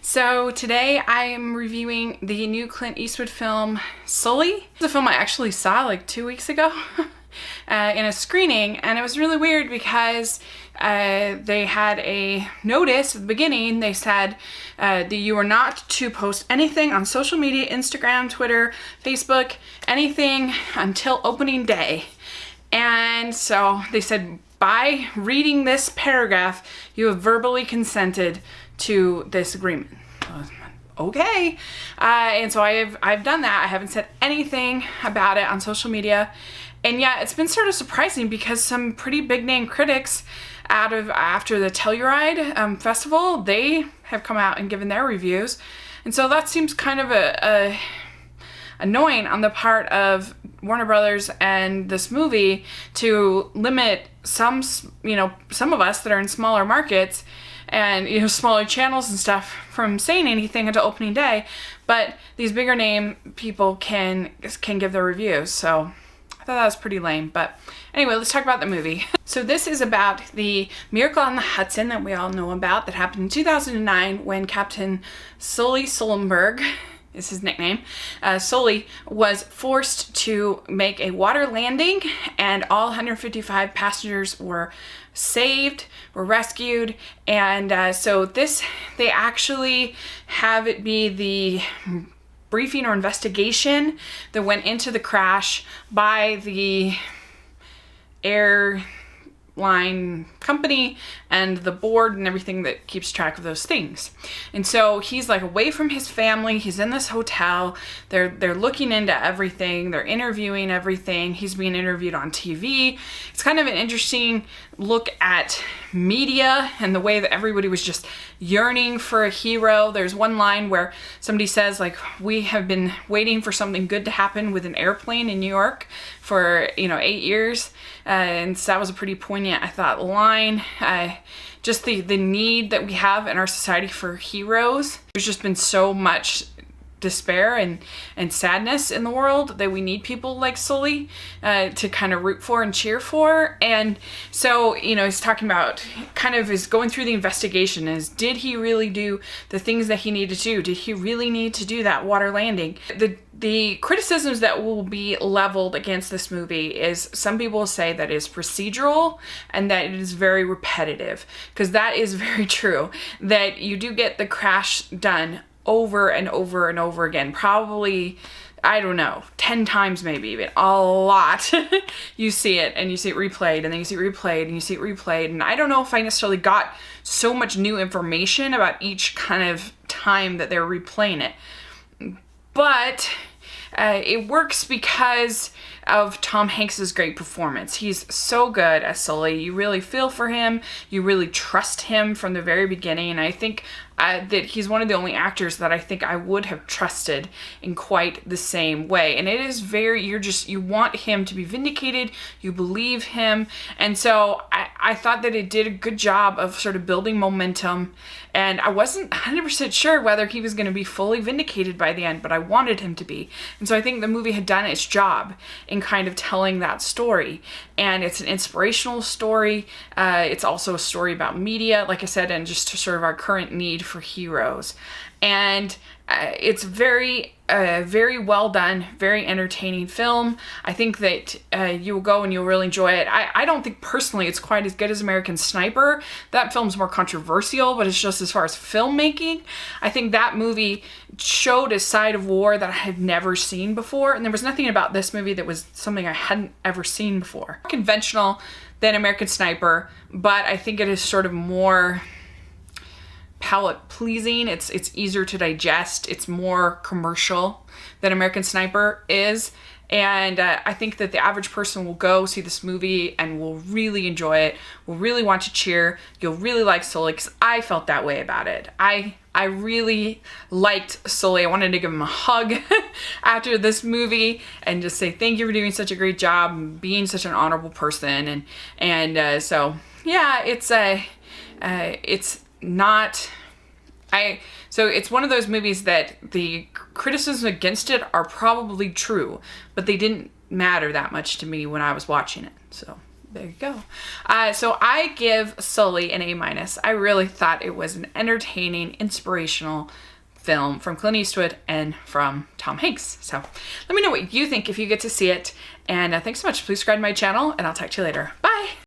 So today I am reviewing the new Clint Eastwood film, Sully. It's a film I actually saw like 2 weeks ago in a screening, and it was really weird because they had a notice at the beginning. They said that you were not to post anything on social media, Instagram, Twitter, Facebook, anything until opening day. And so they said, by reading this paragraph, you have verbally consented to this agreement. Okay. And so I've done that. I haven't said anything about it on social media. And yeah, it's been sort of surprising because some pretty big name critics after the Telluride festival, they have come out and given their reviews. And so that seems kind of a annoying on the part of Warner Brothers and this movie to limit some of us that are in smaller markets and smaller channels and stuff from saying anything until opening day, but these bigger name people can give their reviews. So I thought that was pretty lame. But anyway, let's talk about the movie. So this is about the miracle on the Hudson that we all know about that happened in 2009 when Captain Sully Sullenberg is his nickname, Sully, was forced to make a water landing, and all 155 passengers were saved, were rescued. And so they actually have it be the briefing or investigation that went into the crash by the airline company and the board and everything that keeps track of those things. And so he's like away from his family. He's in this hotel. They're looking into everything. They're interviewing everything. He's being interviewed on TV. It's kind of an interesting look at media and the way that everybody was just yearning for a hero. There's one line where somebody says, like, we have been waiting for something good to happen with an airplane in New York for 8 years. And so that was a pretty poignant, I thought, line. Just the need that we have in our society for heroes. There's just been so much despair and sadness in the world that we need people like Sully to kind of root for and cheer for. And so, he's talking about kind of is going through the investigation is, did he really do the things that he needed to do? Did he really need to do that water landing? The criticisms that will be leveled against this movie is some people will say that it's procedural and that it is very repetitive, because that is very true, that you do get the crash done over and over and over again, probably, I don't know, 10 times maybe, even a lot. You see it and you see it replayed, and then you see it replayed and you see it replayed. And I don't know if I necessarily got so much new information about each kind of time that they're replaying it. But it works because of Tom Hanks's great performance. He's so good as Sully. You really feel for him. You really trust him from the very beginning. And I think that he's one of the only actors that I think I would have trusted in quite the same way. And it is you want him to be vindicated. You believe him. And so I thought that it did a good job of sort of building momentum. And I wasn't 100% sure whether he was going to be fully vindicated by the end, but I wanted him to be. And so I think the movie had done its job in kind of telling that story. And it's an inspirational story. It's also a story about media, like I said, and just sort of our current need for heroes. And it's very well done, very entertaining film. I think that you will go and you'll really enjoy it. I don't think personally it's quite as good as American Sniper. That film's more controversial, but it's just as far as filmmaking, I think that movie showed a side of war that I had never seen before. And there was nothing about this movie that was something I hadn't ever seen before. Conventional than American Sniper, but I think it is sort of more palate pleasing. It's easier to digest. It's more commercial than American Sniper is. And I think that the average person will go see this movie and will really enjoy it, will really want to cheer. You'll really like Sully, because I felt that way about it. I really liked Sully. I wanted to give him a hug after this movie and just say thank you for doing such a great job and being such an honorable person. So yeah, so it's one of those movies that the criticisms against it are probably true, but they didn't matter that much to me when I was watching it. So There you go. So I give Sully an A-. I really thought it was an entertaining, inspirational film from Clint Eastwood and from Tom Hanks. So let me know what you think if you get to see it. And thanks so much. Please subscribe to my channel, and I'll talk to you later. Bye.